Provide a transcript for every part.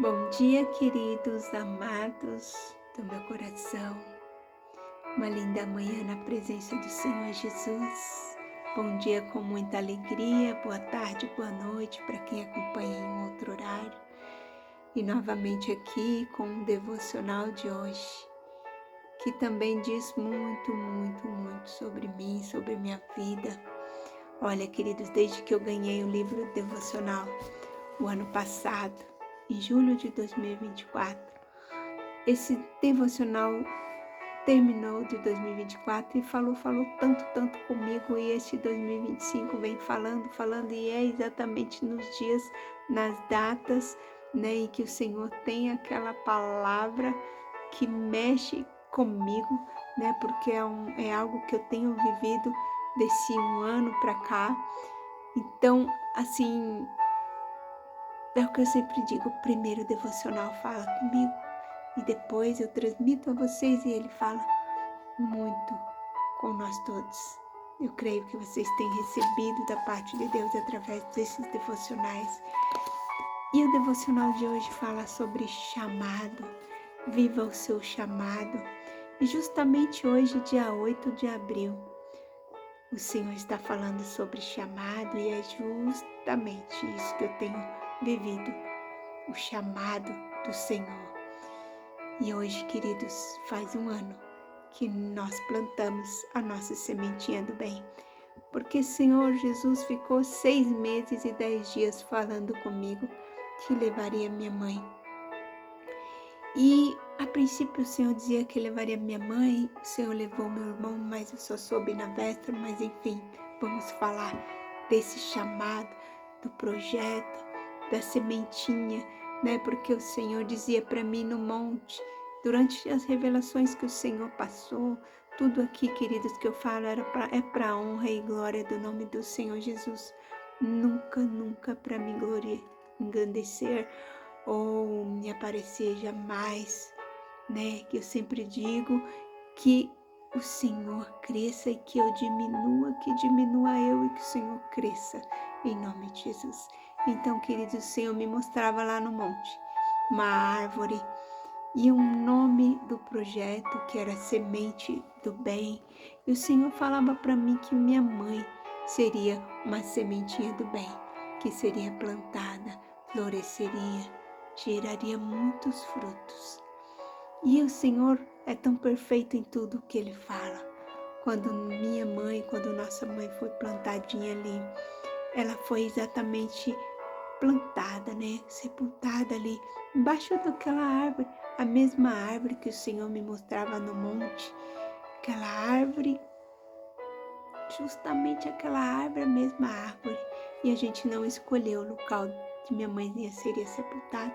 Bom dia, queridos amados do meu coração. Uma linda manhã na presença do Senhor Jesus. Bom dia com muita alegria, boa tarde, boa noite para quem acompanha em outro horário. E novamente aqui com o devocional de hoje, que também diz muito sobre mim, sobre minha vida. Olha, queridos, desde que eu ganhei o livro devocional o ano passado, em julho de 2024, esse devocional terminou de 2024 e falou tanto comigo, e este 2025 vem falando, e é exatamente nos dias, nas datas, né, em que o Senhor tem aquela palavra que mexe comigo, né, porque é algo que eu tenho vivido desse um ano para cá. Então, assim, é o que eu sempre digo: o primeiro devocional fala comigo e depois eu transmito a vocês e ele fala muito com nós todos. Eu creio que vocês têm recebido da parte de Deus através desses devocionais. E o devocional de hoje fala sobre chamado. Viva o seu chamado. E justamente hoje, dia 8 de abril, o Senhor está falando sobre chamado, e é justamente isso que eu tenho vivido, o chamado do Senhor. E hoje, queridos, faz um ano que nós plantamos a nossa sementinha do bem, porque o Senhor Jesus ficou 6 meses e 10 dias falando comigo que levaria minha mãe. E a princípio o Senhor dizia que levaria minha mãe, o Senhor levou meu irmão, mas eu só soube na véspera. Mas enfim, vamos falar desse chamado, do projeto, da sementinha, né? Porque o Senhor dizia para mim no monte, durante as revelações que o Senhor passou, tudo aqui, queridos, que eu falo é para honra e glória do nome do Senhor Jesus. Nunca para me gloriar, engrandecer ou me aparecer jamais, né? Que eu sempre digo que o Senhor cresça e que eu diminua, que diminua eu e que o Senhor cresça, em nome de Jesus. Então, queridos, o Senhor me mostrava lá no monte uma árvore e um nome do projeto que era Semente do Bem. E o Senhor falava para mim que minha mãe seria uma sementinha do bem, que seria plantada, floresceria, geraria muitos frutos. E o Senhor é tão perfeito em tudo o que Ele fala. Quando nossa mãe foi plantadinha ali, ela foi exatamente plantada, né? Sepultada ali, embaixo daquela árvore, a mesma árvore que o Senhor me mostrava no monte. Aquela árvore, justamente aquela árvore, a mesma árvore. E a gente não escolheu o local que minha mãezinha seria sepultada,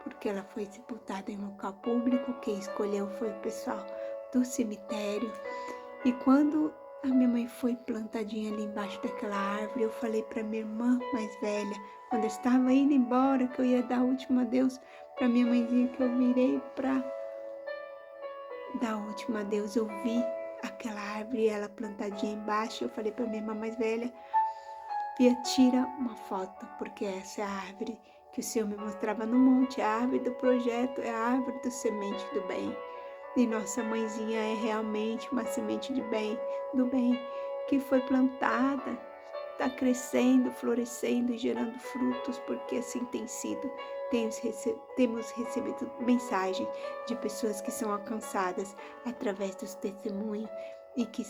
porque ela foi sepultada em local público. Quem escolheu foi o pessoal do cemitério. E quando a minha mãe foi plantadinha ali embaixo daquela árvore, eu falei para minha irmã mais velha, quando eu estava indo embora, que eu ia dar o último adeus para minha mãezinha, que eu virei para dar o último adeus, eu vi aquela árvore, ela plantadinha embaixo. Eu falei para minha irmã mais velha: Fia, tira uma foto, porque essa é a árvore que o Senhor me mostrava no monte, a árvore do projeto, é a árvore do semente do bem. E nossa mãezinha é realmente uma semente de bem, do bem, que foi plantada, está crescendo, florescendo e gerando frutos, porque assim tem sido. Temos recebido mensagens de pessoas que são alcançadas através dos testemunhos e que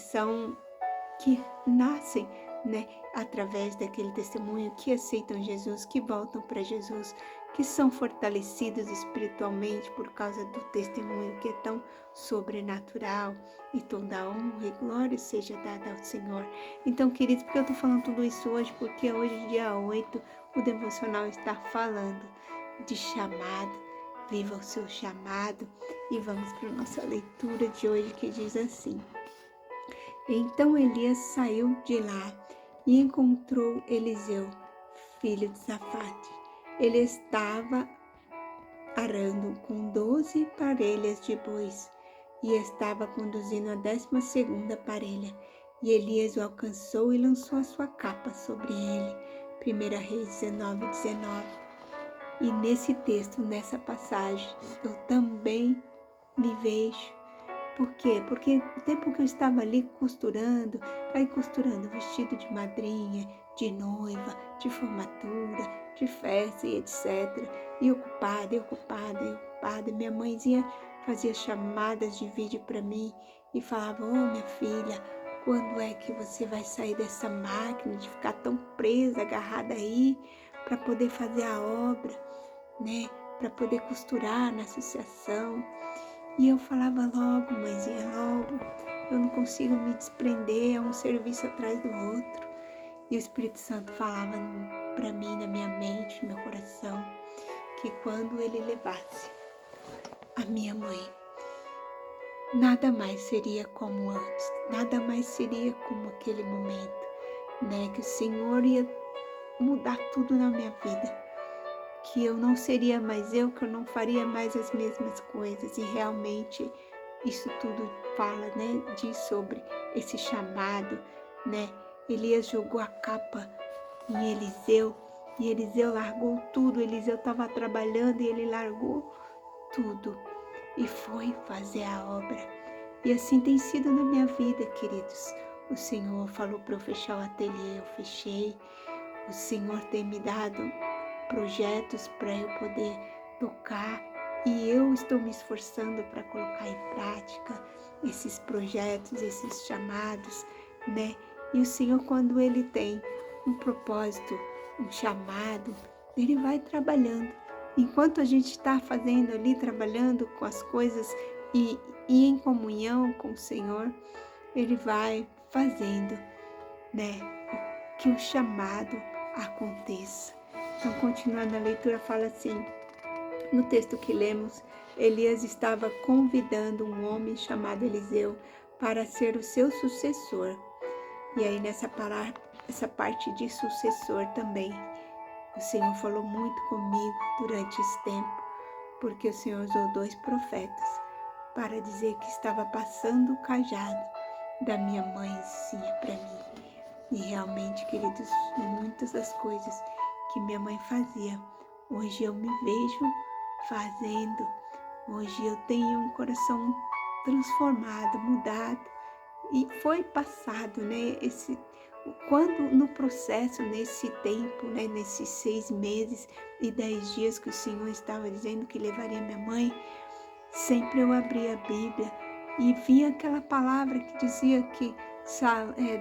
nascem, né, através daquele testemunho, que aceitam Jesus, que voltam para Jesus, que são fortalecidos espiritualmente por causa do testemunho que é tão sobrenatural. E toda honra e glória seja dada ao Senhor. Então, queridos, porque eu estou falando tudo isso hoje? Porque hoje, dia 8, o devocional está falando de chamado. Viva o seu chamado. E vamos para a nossa leitura de hoje, que diz assim: Então Elias saiu de lá e encontrou Eliseu, filho de Safate. Ele estava arando com 12 parelhas de bois e estava conduzindo a 12ª parelha. E Elias o alcançou e lançou a sua capa sobre ele. 1 Reis 19:19. E nesse texto, nessa passagem, eu também me vejo. Por quê? Porque o tempo que eu estava ali costurando vestido de madrinha, de noiva, de formatura, de festa e etc. E ocupada. Minha mãezinha fazia chamadas de vídeo para mim e falava: "Ô, minha filha, quando é que você vai sair dessa máquina de ficar tão presa, agarrada aí, para poder fazer a obra, né? Para poder costurar na associação?" E eu falava: "Logo, mãezinha, logo. Eu não consigo me desprender, é um serviço atrás do outro." E o Espírito Santo falava para mim, na minha mente, no meu coração, que quando ele levasse a minha mãe, nada mais seria como antes, nada mais seria como aquele momento, né? Que o Senhor ia mudar tudo na minha vida, que eu não seria mais eu, que eu não faria mais as mesmas coisas. E realmente isso tudo fala, né? Diz sobre esse chamado, né? Elias jogou a capa em Eliseu e Eliseu largou tudo. Eliseu estava trabalhando e ele largou tudo e foi fazer a obra. E assim tem sido na minha vida, queridos. O Senhor falou para eu fechar o ateliê, eu fechei. O Senhor tem me dado projetos para eu poder tocar e eu estou me esforçando para colocar em prática esses projetos, esses chamados, né? E o Senhor, quando Ele tem um propósito, um chamado, Ele vai trabalhando. Enquanto a gente está fazendo ali, trabalhando com as coisas e em comunhão com o Senhor, Ele vai fazendo, né? Que o chamado aconteça. Então, continuando a leitura, fala assim, no texto que lemos: Elias estava convidando um homem chamado Eliseu para ser o seu sucessor. E aí nessa parte de sucessor também, o Senhor falou muito comigo durante esse tempo, porque o Senhor usou 2 profetas para dizer que estava passando o cajado da minha mãezinha para mim. E realmente, queridos, muitas das coisas que minha mãe fazia, hoje eu me vejo fazendo. Hoje eu tenho um coração transformado, mudado. E foi passado, né? Quando no processo, nesse tempo, né? Nesses 6 meses e 10 dias que o Senhor estava dizendo que levaria minha mãe, sempre eu abria a Bíblia e via aquela palavra que dizia que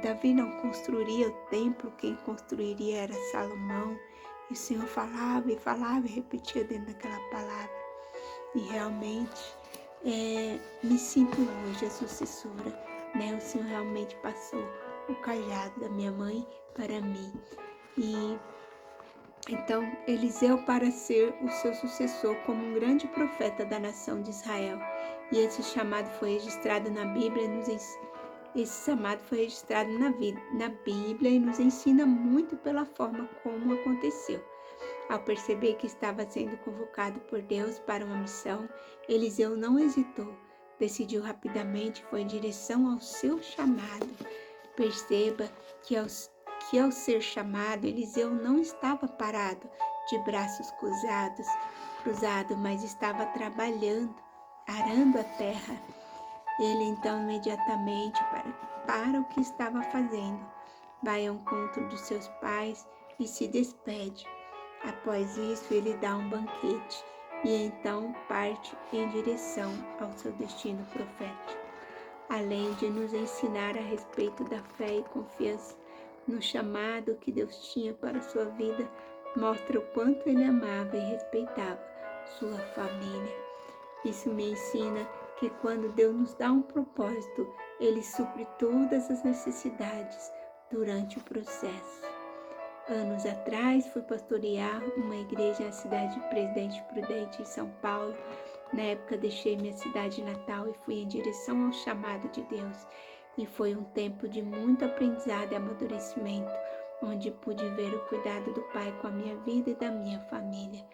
Davi não construiria o templo, quem construiria era Salomão. E o Senhor falava e repetia dentro daquela palavra. E realmente me sinto hoje a sucessora, né? O Senhor realmente passou o cajado da minha mãe para mim. E então Eliseu para ser o seu sucessor como um grande profeta da nação de Israel. E esse chamado foi registrado na Bíblia Esse chamado foi registrado na Bíblia e nos ensina muito pela forma como aconteceu. Ao perceber que estava sendo convocado por Deus para uma missão, Eliseu não hesitou, decidiu rapidamente e foi em direção ao seu chamado. Perceba que ao ser chamado, Eliseu não estava parado, de braços cruzados, mas estava trabalhando, arando a terra. Ele então imediatamente para o que estava fazendo, vai ao encontro de seus pais e se despede. Após isso, ele dá um banquete e então parte em direção ao seu destino profético. Além de nos ensinar a respeito da fé e confiança no chamado que Deus tinha para a sua vida, mostra o quanto ele amava e respeitava sua família. Isso me ensina que quando Deus nos dá um propósito, Ele supre todas as necessidades durante o processo. Anos atrás, fui pastorear uma igreja na cidade de Presidente Prudente, em São Paulo. Na época, deixei minha cidade natal e fui em direção ao chamado de Deus. E foi um tempo de muito aprendizado e amadurecimento, onde pude ver o cuidado do Pai com a minha vida e da minha família.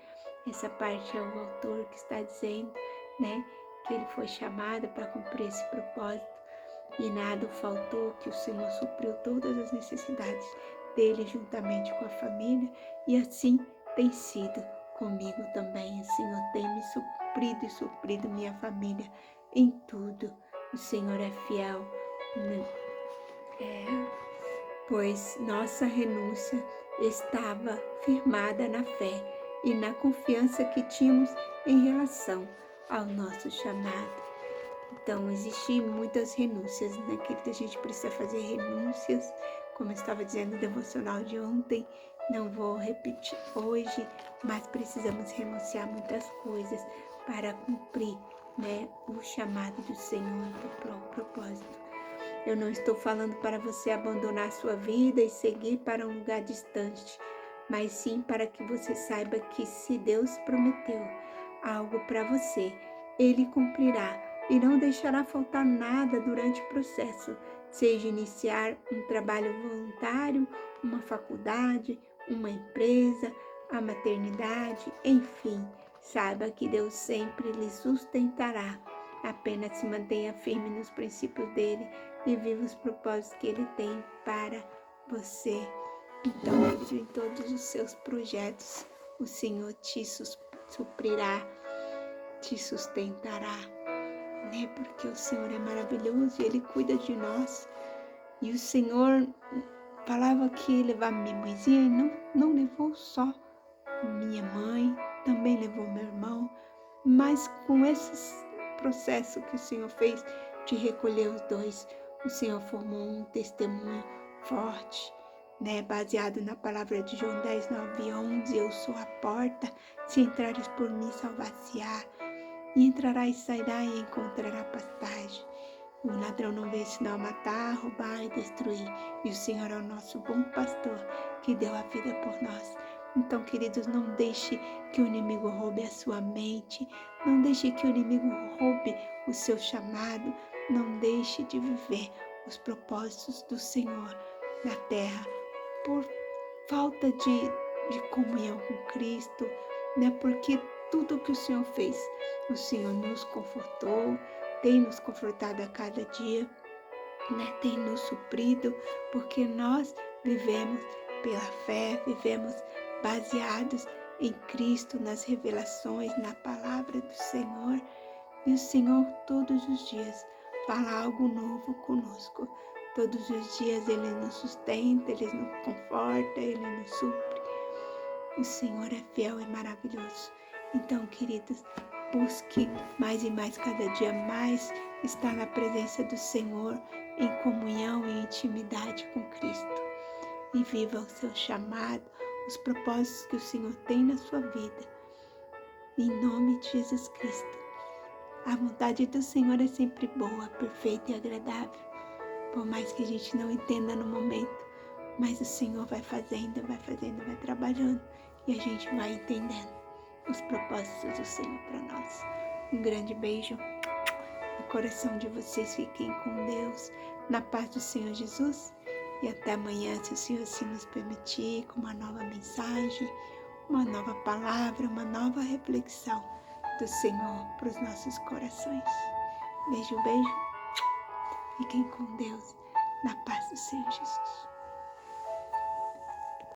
Essa parte é o autor que está dizendo, né, que ele foi chamado para cumprir esse propósito e nada faltou, que o Senhor supriu todas as necessidades dele juntamente com a família, e assim tem sido comigo também. O Senhor tem me suprido e suprido minha família em tudo. O Senhor é fiel, pois nossa renúncia estava firmada na fé e na confiança que tínhamos em relação ao nosso chamado. Então, existem muitas renúncias, né, querida? A gente precisa fazer renúncias, como eu estava dizendo no devocional de ontem, não vou repetir hoje, mas precisamos renunciar muitas coisas para cumprir, né, o chamado do Senhor para o propósito. Eu não estou falando para você abandonar sua vida e seguir para um lugar distante, mas sim para que você saiba que se Deus prometeu algo para você, Ele cumprirá e não deixará faltar nada durante o processo, seja iniciar um trabalho voluntário, uma faculdade, uma empresa, a maternidade, enfim, saiba que Deus sempre lhe sustentará. Apenas se mantenha firme nos princípios dele e viva os propósitos que ele tem para você. Então, querido, em todos os seus projetos, o Senhor te suprirá, te sustentará, né? Porque o Senhor é maravilhoso e Ele cuida de nós. E o Senhor falava que ia levar minha mãezinha e não levou só minha mãe, também levou meu irmão, mas com esse processo que o Senhor fez de recolher os dois, o Senhor formou um testemunho forte, né, baseado na palavra de João 10, 9 e 11, eu sou a porta, se entrares por mim, salvar-se-á, e entrará e sairá e encontrará pastagem. O ladrão não veio senão matar, roubar e destruir, e o Senhor é o nosso bom pastor, que deu a vida por nós. Então, queridos, não deixe que o inimigo roube a sua mente, não deixe que o inimigo roube o seu chamado, não deixe de viver os propósitos do Senhor na terra, por falta de comunhão com Cristo, né? Porque tudo que o Senhor fez, o Senhor nos confortou, tem nos confortado a cada dia, né? Tem nos suprido, porque nós vivemos pela fé, vivemos baseados em Cristo, nas revelações, na palavra do Senhor. E o Senhor todos os dias fala algo novo conosco. Todos os dias Ele nos sustenta, Ele nos conforta, Ele nos supre. O Senhor é fiel e maravilhoso. Então, queridos, busque mais e mais, cada dia mais, estar na presença do Senhor, em comunhão e intimidade com Cristo. E viva o seu chamado, os propósitos que o Senhor tem na sua vida. Em nome de Jesus Cristo. A vontade do Senhor é sempre boa, perfeita e agradável. Por mais que a gente não entenda no momento, mas o Senhor vai fazendo, vai trabalhando e a gente vai entendendo os propósitos do Senhor para nós. Um grande beijo no coração de vocês, fiquem com Deus, na paz do Senhor Jesus e até amanhã, se o Senhor assim nos permitir, com uma nova mensagem, uma nova palavra, uma nova reflexão do Senhor para os nossos corações. Beijo, beijo. Fiquem com Deus, na paz do Senhor Jesus.